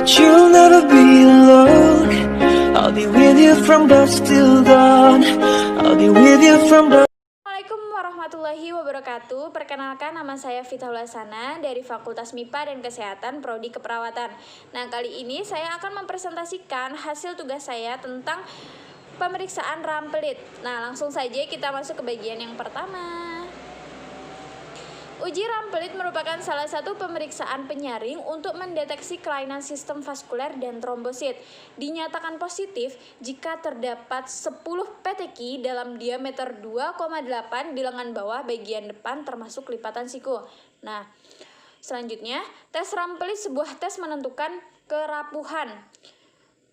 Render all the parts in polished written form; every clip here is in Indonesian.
that you'll never be alone. I'll be with you from dusk till dawn. I'll be with you from dawn. Assalamualaikum warahmatullahi wabarakatuh. Perkenalkan, nama saya Vita Hulasana dari Fakultas MIPA dan Kesehatan Prodi Keperawatan. Nah, kali ini saya akan mempresentasikan hasil tugas saya tentang pemeriksaan rampelit. Nah, langsung saja kita masuk ke bagian yang pertama. Uji rampelit merupakan salah satu pemeriksaan penyaring untuk mendeteksi kelainan sistem vaskuler dan trombosit. Dinyatakan positif jika terdapat 10 peteki dalam diameter 2,8 di lengan bawah bagian depan termasuk lipatan siku. Nah, selanjutnya, tes rampelit sebuah tes menentukan kerapuhan.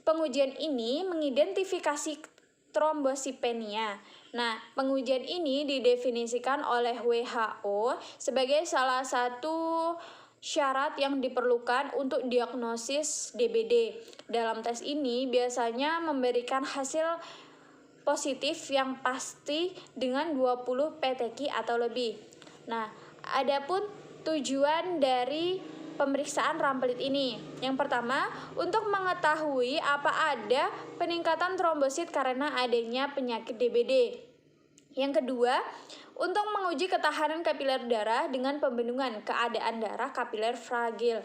Pengujian ini mengidentifikasi trombosipenia. Nah, pengujian ini didefinisikan oleh WHO sebagai salah satu syarat yang diperlukan untuk diagnosis DBD. Dalam tes ini biasanya memberikan hasil positif yang pasti dengan 20 peteki atau lebih. Nah, adapun tujuan dari pemeriksaan rampelit ini. Yang pertama, untuk mengetahui apa ada peningkatan trombosit karena adanya penyakit DBD. Yang kedua, untuk menguji ketahanan kapiler darah dengan pembendungan keadaan darah kapiler fragil.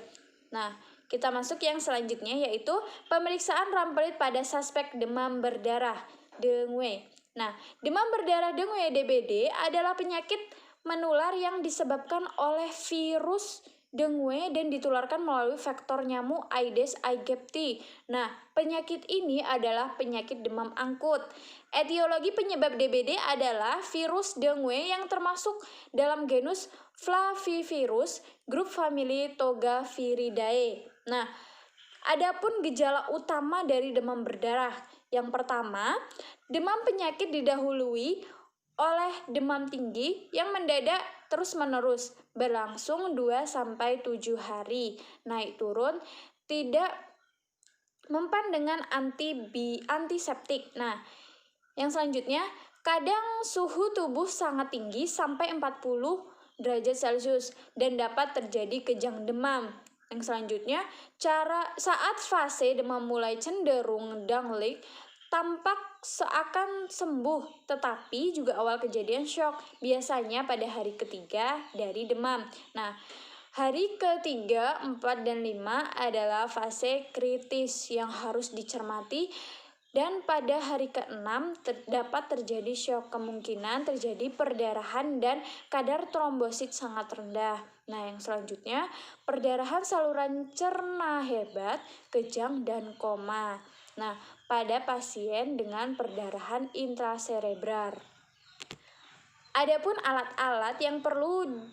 Nah, kita masuk yang selanjutnya yaitu pemeriksaan rampelit pada suspek demam berdarah dengue. Nah, demam berdarah dengue DBD adalah penyakit menular yang disebabkan oleh virus dengue dan ditularkan melalui vektor nyamuk Aedes aegypti. Nah, penyakit ini adalah penyakit demam angkut. Etiologi penyebab DBD adalah virus dengue yang termasuk dalam genus Flavivirus, grup famili Togaviridae. Nah, adapun gejala utama dari demam berdarah. Yang pertama, demam penyakit didahului oleh demam tinggi yang mendadak terus-menerus berlangsung 2-7 hari, naik turun, tidak mempan dengan antiseptik. Nah, yang selanjutnya, kadang suhu tubuh sangat tinggi sampai 40 derajat Celcius dan dapat terjadi kejang demam. Yang selanjutnya, saat fase demam mulai cenderung dangling, tampak seakan sembuh, tetapi juga awal kejadian syok, biasanya pada hari ketiga dari demam. Nah, hari ketiga, 4, dan 5 adalah fase kritis yang harus dicermati, dan pada hari ke-6 dapat terjadi syok, kemungkinan terjadi perdarahan dan kadar trombosit sangat rendah. Nah, yang selanjutnya, perdarahan saluran cerna hebat, kejang, dan koma. Nah, pada pasien dengan perdarahan intraserebral. Adapun alat-alat yang perlu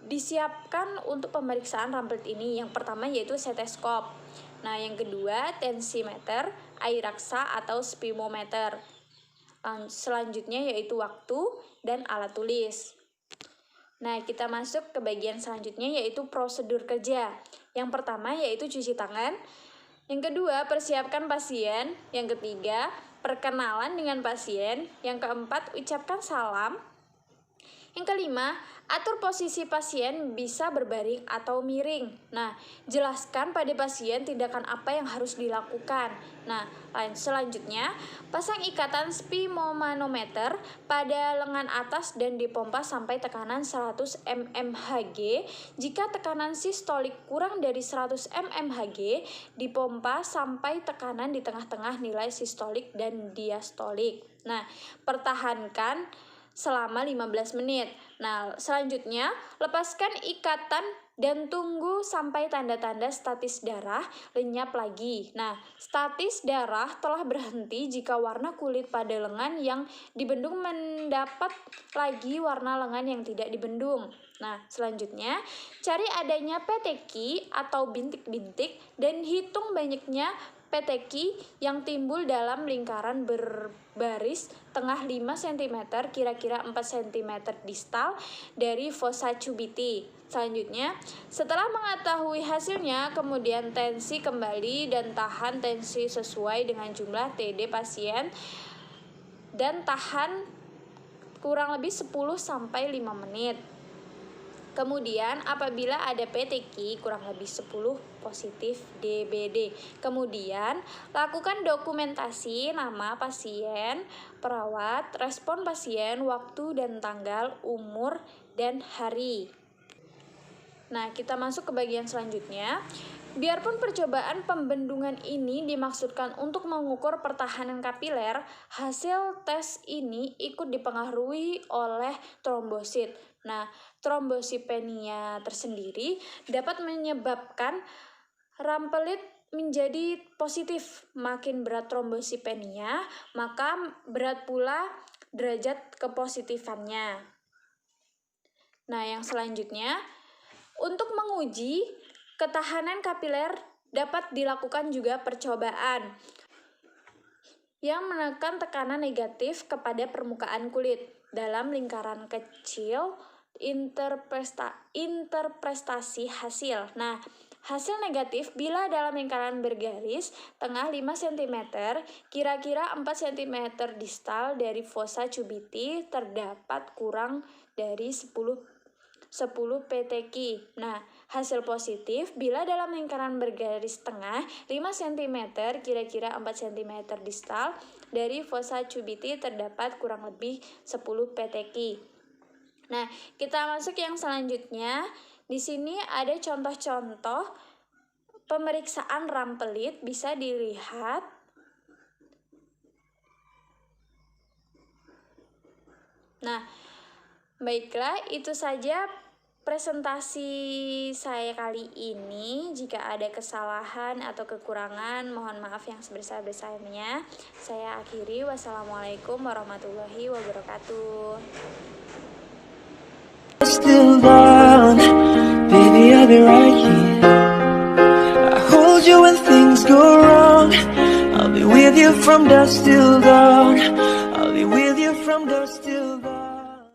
disiapkan untuk pemeriksaan rampelit ini, yang pertama yaitu stetoskop. Nah, yang kedua tensimeter, air raksa atau spirometer. Selanjutnya yaitu waktu dan alat tulis. Nah, kita masuk ke bagian selanjutnya yaitu prosedur kerja. Yang pertama yaitu cuci tangan. Yang kedua, persiapkan pasien. Yang ketiga, perkenalan dengan pasien. Yang keempat, ucapkan salam. Yang kelima, atur posisi pasien bisa berbaring atau miring. Nah, jelaskan pada pasien tindakan apa yang harus dilakukan. Nah, selanjutnya, pasang ikatan sphygmomanometer pada lengan atas dan dipompa sampai tekanan 100 mmHg. Jika tekanan sistolik kurang dari 100 mmHg, dipompa sampai tekanan di tengah-tengah nilai sistolik dan diastolik. Nah, pertahankan selama 15 menit. Nah, selanjutnya lepaskan ikatan dan tunggu sampai tanda-tanda statis darah lenyap lagi. Nah, statis darah telah berhenti jika warna kulit pada lengan yang dibendung mendapat lagi warna lengan yang tidak dibendung. Nah, selanjutnya cari adanya peteki atau bintik-bintik dan hitung banyaknya peteki yang timbul dalam lingkaran berbaris tengah 5 cm, kira-kira 4 cm distal dari fossa cubiti. Selanjutnya, setelah mengetahui hasilnya, kemudian tensi kembali dan tahan tensi sesuai dengan jumlah TD pasien dan tahan kurang lebih 10-5 menit. Kemudian apabila ada PTQ kurang lebih 10 positif DBD. Kemudian lakukan dokumentasi nama pasien, perawat, respon pasien, waktu dan tanggal, umur, dan hari. Nah, kita masuk ke bagian selanjutnya. Biarpun percobaan pembendungan ini dimaksudkan untuk mengukur pertahanan kapiler, hasil tes ini ikut dipengaruhi oleh trombosit. Nah, trombosipenia tersendiri dapat menyebabkan rampelit menjadi positif. Makin berat trombosipenia, maka berat pula derajat kepositifannya. Nah, yang selanjutnya, untuk menguji ketahanan kapiler dapat dilakukan juga percobaan yang menekan tekanan negatif kepada permukaan kulit dalam lingkaran kecil interpretasi hasil. Nah, hasil negatif bila dalam lingkaran bergaris tengah 5 cm, kira-kira 4 cm distal dari fossa cubiti terdapat kurang dari 10 PTQ. Nah, hasil positif bila dalam lingkaran bergaris tengah 5 cm, kira-kira 4 cm distal dari fossa cubiti terdapat kurang lebih 10 PTQ. Nah, kita masuk yang selanjutnya. Di sini ada contoh-contoh pemeriksaan rampelit, bisa dilihat. Nah, baiklah, itu saja presentasi saya kali ini. Jika ada kesalahan atau kekurangan, mohon maaf yang sebesar-besarnya. Saya akhiri. Wassalamualaikum warahmatullahi wabarakatuh. Still down, baby, I'll be right here. I hold you when things go wrong. I'll be with you from dusk till dawn. I'll be with you from dusk till dawn.